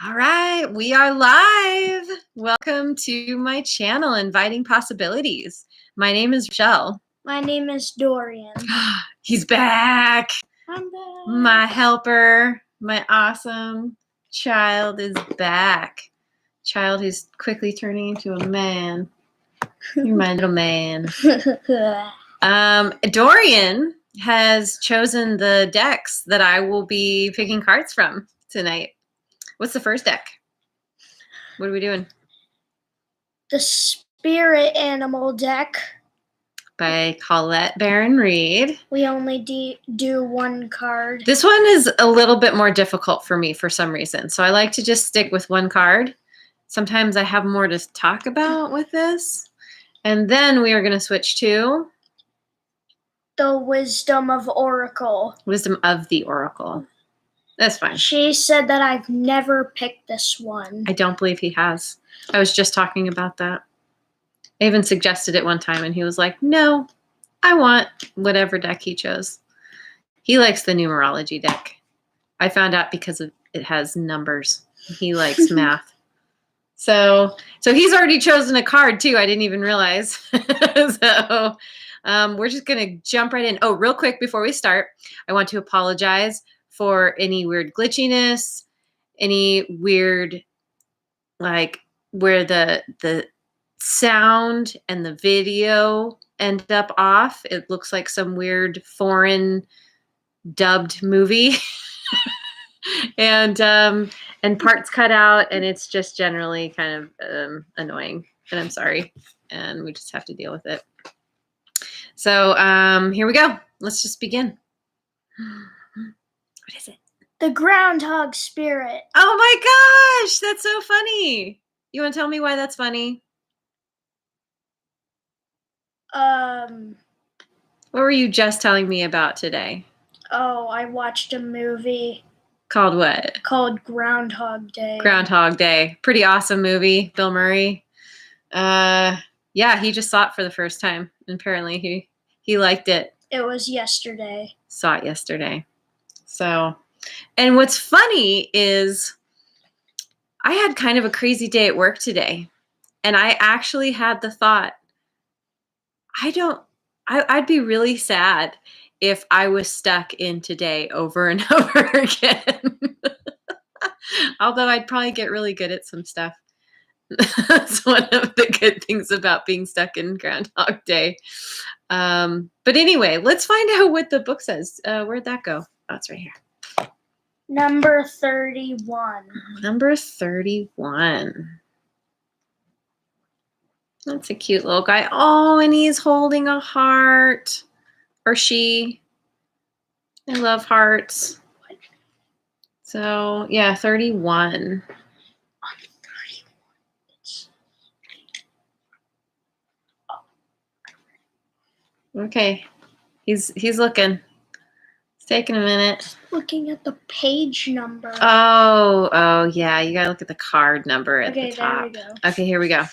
All right, we are live. Welcome to my channel, Inviting Possibilities. My name is Rochelle. My name is Dorian. He's back. I'm back. My helper, my awesome child is back. Child who's quickly turning into a man. You're my little man. Dorian has chosen the decks that I will be picking cards from tonight. What's the first deck? What are we doing? The Spirit Animal deck. By Colette Baron Reed. We only do one card. This one is a little bit more difficult for me for some reason. So I like to just stick with one card. Sometimes I have more to talk about with this. And then we are going to switch to the Wisdom of Oracle. Wisdom of the Oracle. That's fine. She said that I've never picked this one. I don't believe he has. I was just talking about that. I even suggested it one time and he was like, no, I want whatever deck he chose. He likes the numerology deck. I found out because it has numbers. He likes math. So he's already chosen a card too. I didn't even realize. We're just going to jump right in. Oh, real quick before we start, I want to apologize for any weird glitchiness, any weird, like where the sound and the video end up off. It looks like some weird foreign dubbed movie and parts cut out, and it's just generally kind of annoying, and I'm sorry, and we just have to deal with it. So here we go. Let's just begin. What is it? The Groundhog Spirit. Oh my gosh, that's so funny. You want to tell me why that's funny? What were you just telling me about today? Oh, I watched a movie. Called what? Called Groundhog Day. Groundhog Day. Pretty awesome movie. Bill Murray. Yeah, he just saw it for the first time. And apparently he liked it. It was yesterday. Saw it yesterday. So, and what's funny is I had kind of a crazy day at work today. And I actually had the thought, I'd be really sad if I was stuck in today over and over again. Although I'd probably get really good at some stuff. That's one of the good things about being stuck in Groundhog Day. But anyway, let's find out what the book says. Where'd that go? Oh, it's right here. Number 31. Number 31. That's a cute little guy. Oh, and he's holding a heart. Or she. I love hearts. So, yeah, 31. Okay. He's looking. It's taking a minute. Looking at the page number. Oh, yeah. You gotta look at the card number at the top. Okay, there we go. Okay, here we go.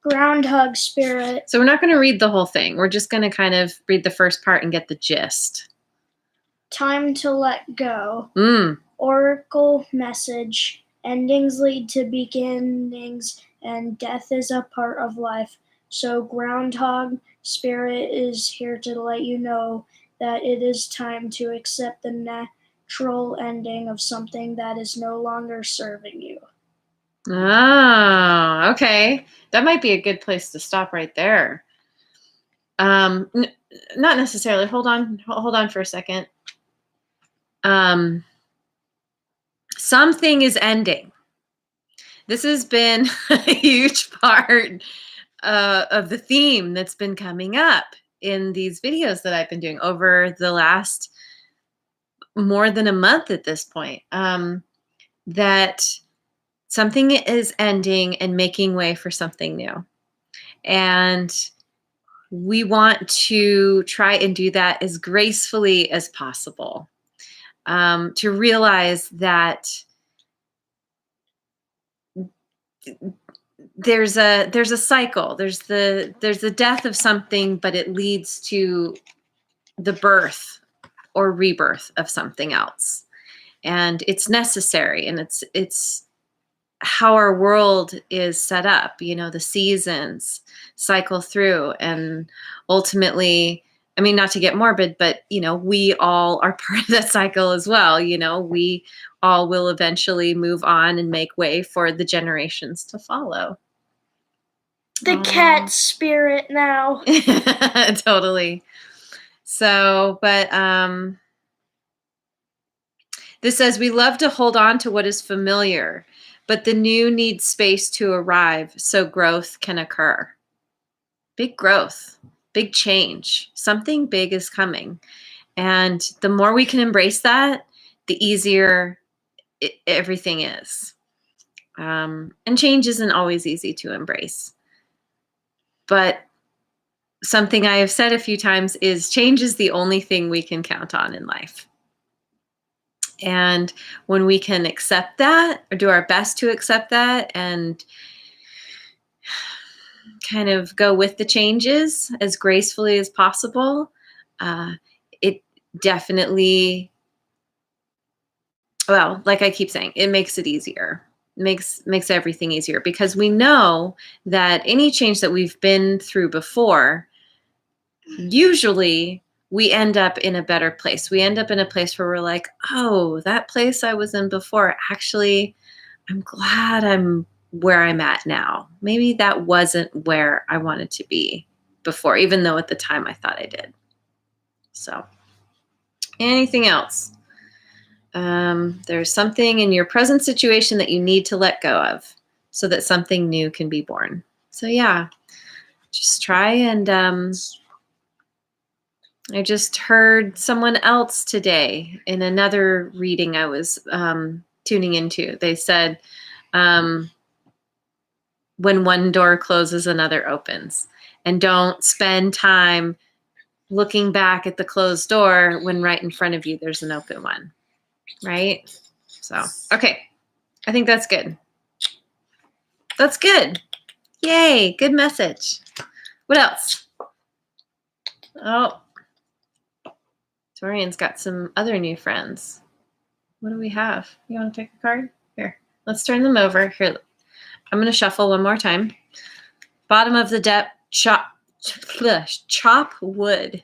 Groundhog Spirit. So we're not going to read the whole thing. We're just going to kind of read the first part and get the gist. Time to let go. Mm. Oracle message. Endings lead to beginnings, and death is a part of life. So Groundhog Spirit is here to let you know that it is time to accept the natural ending of something that is no longer serving you. Oh, okay. That might be a good place to stop right there. Not necessarily. Hold on for a second. Something is ending. This has been a huge part of the theme that's been coming up in these videos that I've been doing over the last more than a month at this point. That something is ending and making way for something new. And we want to try and do that as gracefully as possible. To realize that there's a cycle. There's the death of something, but it leads to the birth or rebirth of something else. And it's necessary, and it's how our world is set up. The seasons cycle through, and ultimately, I mean, not to get morbid, but we all are part of that cycle as well. We all will eventually move on and make way for the generations to follow. The cat spirit now. Totally. So, but this says, we love to hold on to what is familiar, but the new needs space to arrive so growth can occur. Big growth, big change. Something big is coming. And the more we can embrace that, the easier everything is. And change isn't always easy to embrace. But something I have said a few times is change is the only thing we can count on in life. And when we can accept that, or do our best to accept that, and kind of go with the changes as gracefully as possible, it definitely, well, like I keep saying, it makes it easier. Makes everything easier, because we know that any change that we've been through before, usually we end up in a better place. We end up in a place where we're like, oh, that place I was in before, actually, I'm glad I'm where I'm at now. Maybe that wasn't where I wanted to be before, even though at the time I thought I did. So, anything else? There's something in your present situation that you need to let go of so that something new can be born. So yeah, just try. And I just heard someone else today in another reading I was tuning into. They said, when one door closes, another opens. And don't spend time looking back at the closed door when right in front of you there's an open one. Right? So, okay. I think that's good. That's good. Yay. Good message. What else? Oh, Torian's got some other new friends. What do we have? You want to pick a card? Here. Let's turn them over. Here. I'm going to shuffle one more time. Bottom of the deck, chop wood,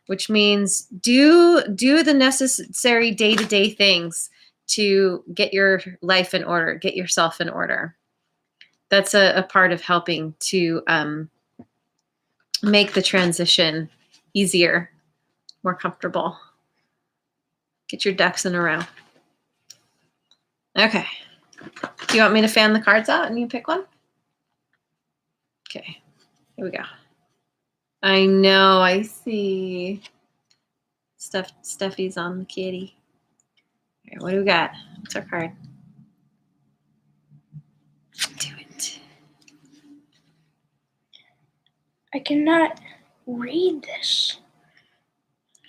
which means do the necessary day-to-day things to get your life in order, get yourself in order. That's a part of helping to make the transition easier, more comfortable. Get your ducks in a row. Okay. Do you want me to fan the cards out and you pick one? Okay. Here we go. I know. I see. Steffi's on the kitty. All right, what do we got? What's our card? Do it. I cannot read this.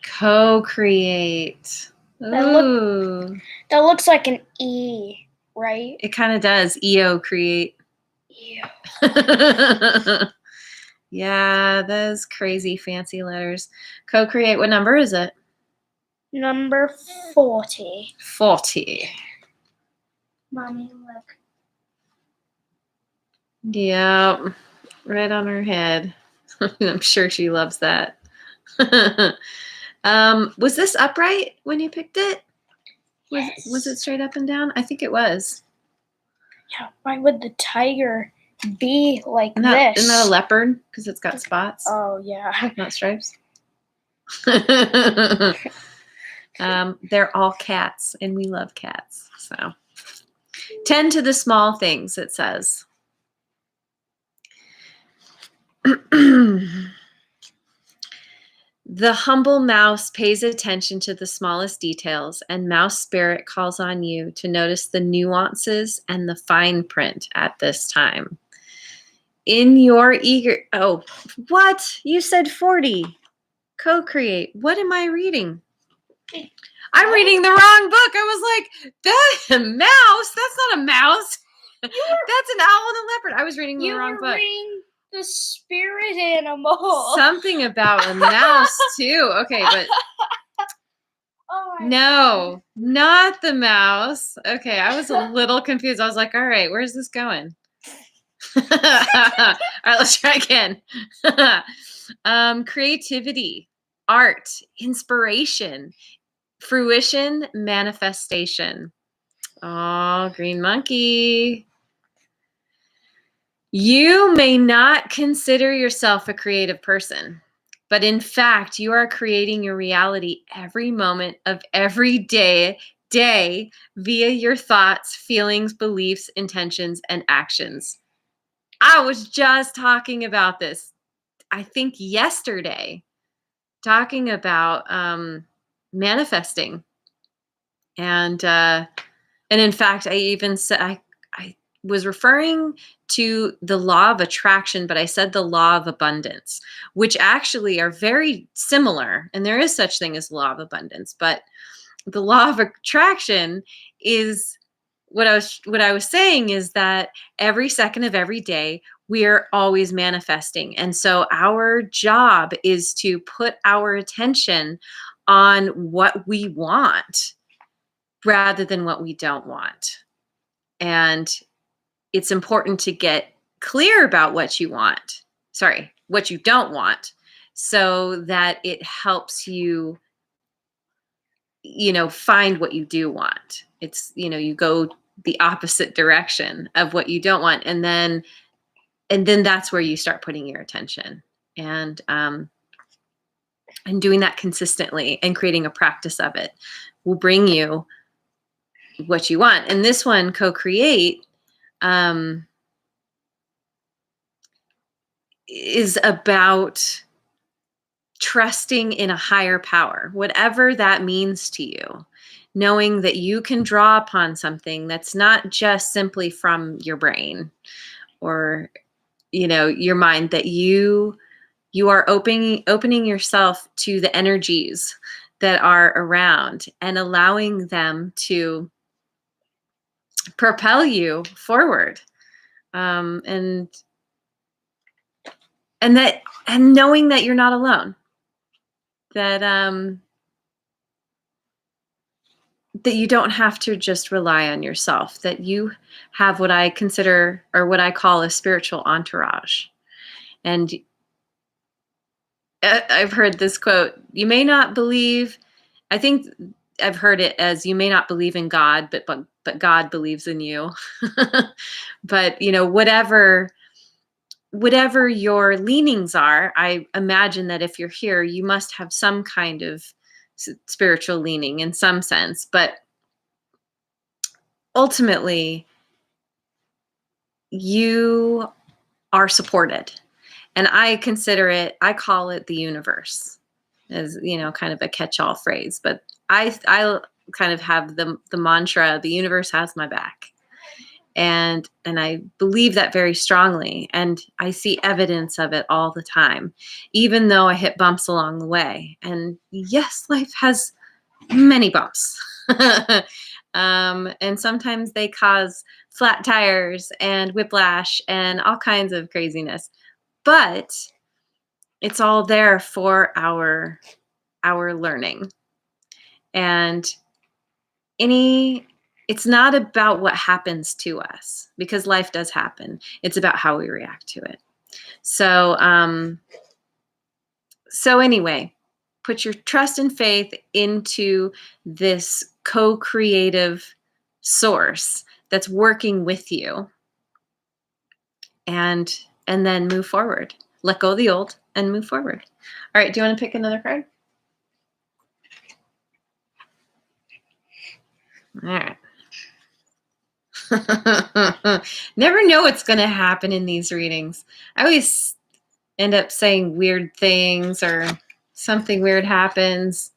Co-create. Ooh. That looks like an E, right? It kind of does. EO-create. Ew. Yeah, those crazy fancy letters. Co-create. What number is it? Number 40. 40. Mommy, look. Yep. Right on her head. I'm sure she loves that. Was this upright when you picked it? Yes. Was it straight up and down? I think it was. Yeah, why would the tiger be like Isn't this? that a leopard? Because it's got spots. Oh, yeah. Not stripes. They're all cats, and we love cats. So, tend to the small things, it says. The humble mouse pays attention to the smallest details, and mouse spirit calls on you to notice the nuances and the fine print at this time. In your oh, what? You said 40. Co-create. What am I reading? I'm reading the wrong book. I was like, that's a mouse. That's not a mouse. That's an owl and a leopard. I was reading the wrong book. You were reading the spirit animal. Something about a mouse too. Okay, but Oh my No, not the mouse. Okay, I was a little confused. I was like, all right, where's this going? All right, let's try again. Creativity, art, inspiration, fruition, manifestation. Oh, green monkey. You may not consider yourself a creative person, but in fact, you are creating your reality every moment of every day via your thoughts, feelings, beliefs, intentions, and actions. I was just talking about this, I think yesterday, talking about manifesting. And in fact, I even said I was referring to the law of attraction, but I said the law of abundance, which actually are very similar. And there is such thing as the law of abundance, but the law of attraction is what I was saying is that every second of every day we are always manifesting. And so our job is to put our attention on what we want rather than what we don't want. And it's important to get clear about what you want. Sorry, what you don't want, so that it helps you, find what you do want. It's, you go the opposite direction of what you don't want. And then that's where you start putting your attention and doing that consistently and creating a practice of it will bring you what you want. And this one, co-create, is about trusting in a higher power, whatever that means to you, knowing that you can draw upon something that's not just simply from your brain or your mind, that you are opening yourself to the energies that are around and allowing them to propel you forward, and knowing that you're not alone, that you don't have to just rely on yourself, that you have what I consider, or what I call, a spiritual entourage. And I've heard this quote, you may not believe, I think I've heard it as, you may not believe in God, but God believes in you. But whatever your leanings are, I imagine that if you're here, you must have some kind of spiritual leaning in some sense. But ultimately, you are supported. And I call it the universe, as kind of a catch-all phrase. But I kind of have the mantra, the universe has my back. And I believe that very strongly. And I see evidence of it all the time, even though I hit bumps along the way. And yes, life has many bumps. And sometimes they cause flat tires and whiplash and all kinds of craziness. But it's all there for our learning. And it's not about what happens to us, because life does happen. It's about how we react to it. So anyway, put your trust and faith into this co-creative source that's working with you, and then move forward. Let go of the old and move forward. All right, do you want to pick another card? All right. Never know what's going to happen in these readings. I always end up saying weird things, or something weird happens.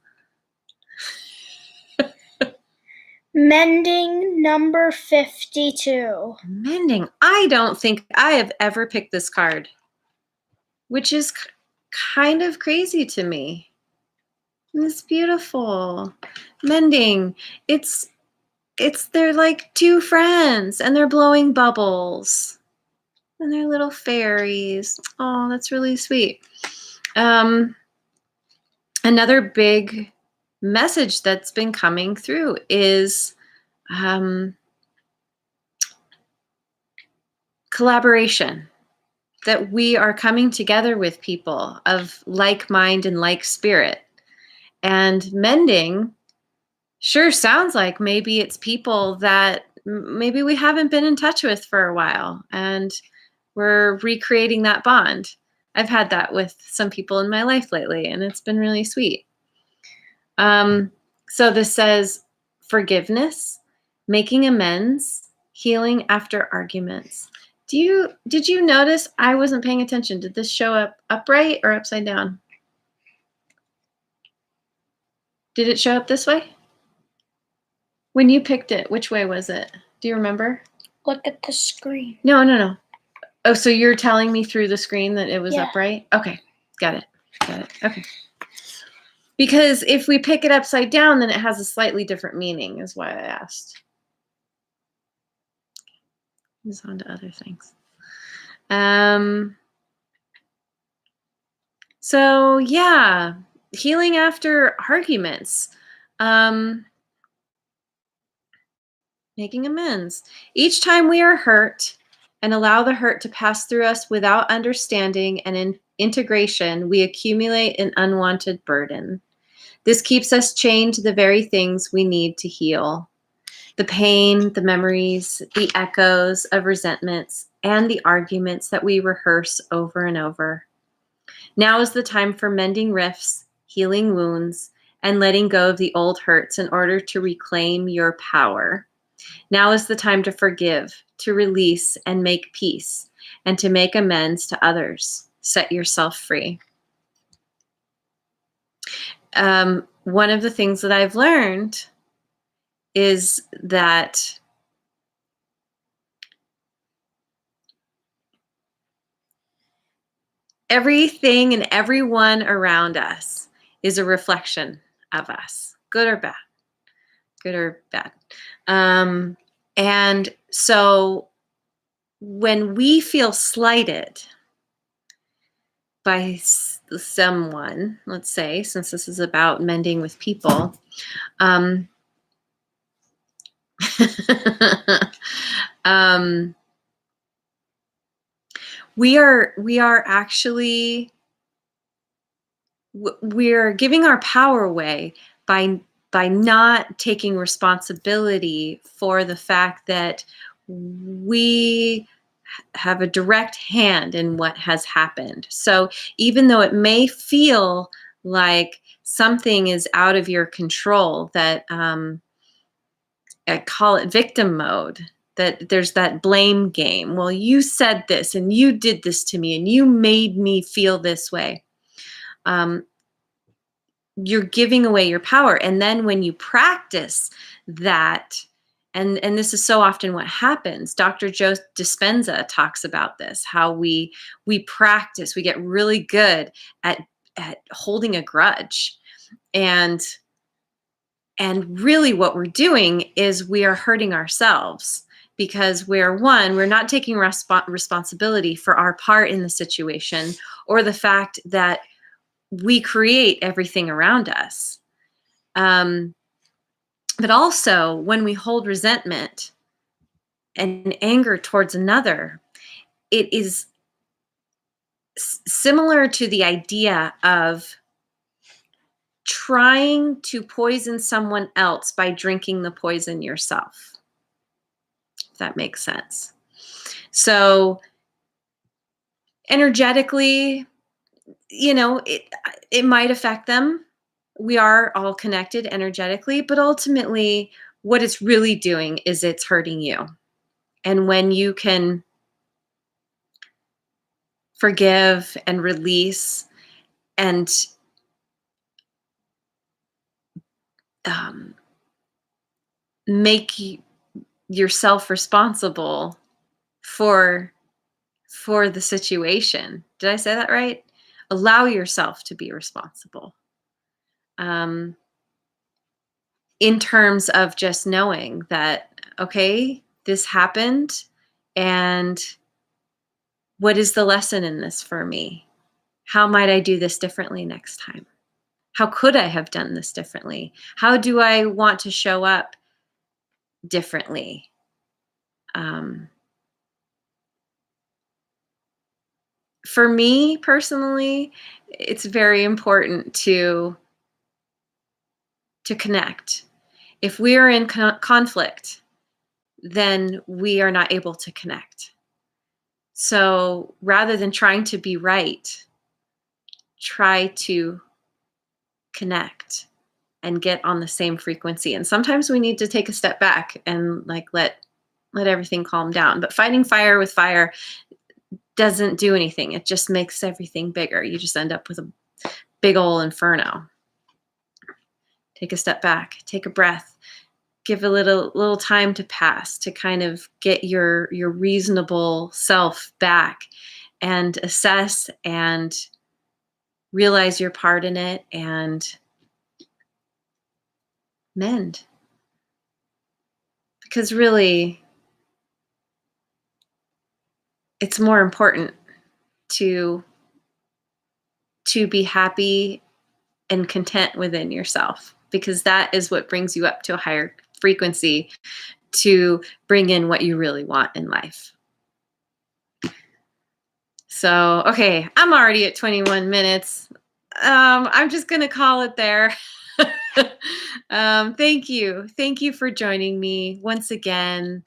Mending number 52. Mending. I don't think I have ever picked this card, which is kind of crazy to me. It's beautiful. Mending. They're like two friends, and they're blowing bubbles, and they're little fairies. Oh, that's really sweet. Another big message that's been coming through is collaboration, that we are coming together with people of like mind and like spirit. And mending sure sounds like maybe it's people that maybe we haven't been in touch with for a while, and we're recreating that bond. I've had that with some people in my life lately, and it's been really sweet. So this says forgiveness, making amends, healing after arguments. Did you notice I wasn't paying attention? Did this show up upright or upside down? Did it show up this way? When you picked it, which way was it? Do you remember? Look at the screen. No. Oh, so you're telling me through the screen that it was Yeah. upright? Okay, got it. Okay. Because if we pick it upside down, then it has a slightly different meaning, is why I asked. Moves on to other things. So yeah, healing after arguments. Making amends. Each time we are hurt and allow the hurt to pass through us without understanding and integration, we accumulate an unwanted burden. This keeps us chained to the very things we need to heal. The pain, the memories, the echoes of resentments, and the arguments that we rehearse over and over. Now is the time for mending rifts, healing wounds, and letting go of the old hurts in order to reclaim your power. Now is the time to forgive, to release and make peace, and to make amends to others. Set yourself free. One of the things that I've learned is that everything and everyone around us is a reflection of us, good or bad. Good or bad. And so when we feel slighted by someone, let's say, since this is about mending with people, we are actually we're giving our power away by not taking responsibility for the fact that we have a direct hand in what has happened. So even though it may feel like something is out of your control, that I call it victim mode, that there's that blame game. Well, you said this and you did this to me and you made me feel this way. You're giving away your power. And then when you practice that, and this is so often what happens, Dr. Joe Dispenza talks about this, how we practice, we get really good at holding a grudge. And really what we're doing is we are hurting ourselves, because we're not taking responsibility for our part in the situation, or the fact that we create everything around us. But also when we hold resentment and anger towards another, it is similar to the idea of trying to poison someone else by drinking the poison yourself, if that makes sense. So energetically, it might affect them. We are all connected energetically, but ultimately what it's really doing is it's hurting you. And when you can forgive and release and make yourself responsible for the situation. Did I say that right? Allow yourself to be responsible. In terms of just knowing that, okay, this happened, and what is the lesson in this for me? How might I do this differently next time? How could I have done this differently? How do I want to show up differently? Um, for me personally, it's very important to connect. If we are in conflict, then we are not able to connect. So rather than trying to be right, try to connect and get on the same frequency. And sometimes we need to take a step back and like let everything calm down. But fighting fire with fire doesn't do anything. It just makes everything bigger. You just end up with a big old inferno. Take a step back, take a breath, give a little time to pass to kind of get your reasonable self back and assess and realize your part in it and mend. Because really, it's more important to be happy and content within yourself, because that is what brings you up to a higher frequency to bring in what you really want in life. So, okay, I'm already at 21 minutes. I'm just going to call it there. Thank you. Thank you for joining me once again.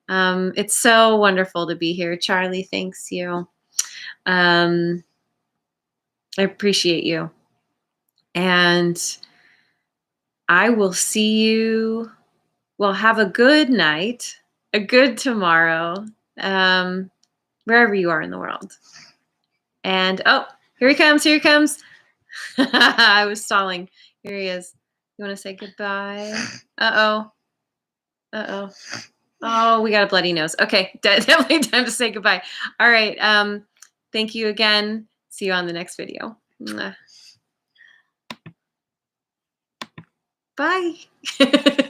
It's so wonderful to be here. Charlie, thanks you. I appreciate you. And I will see you. Well, have a good night, a good tomorrow, wherever you are in the world. And oh, here he comes. Here he comes. I was stalling. Here he is. You want to say goodbye? Uh-oh. Uh-oh. Oh, we got a bloody nose. Okay, definitely time to say goodbye. All right. Thank you again. See you on the next video. Mwah. Bye.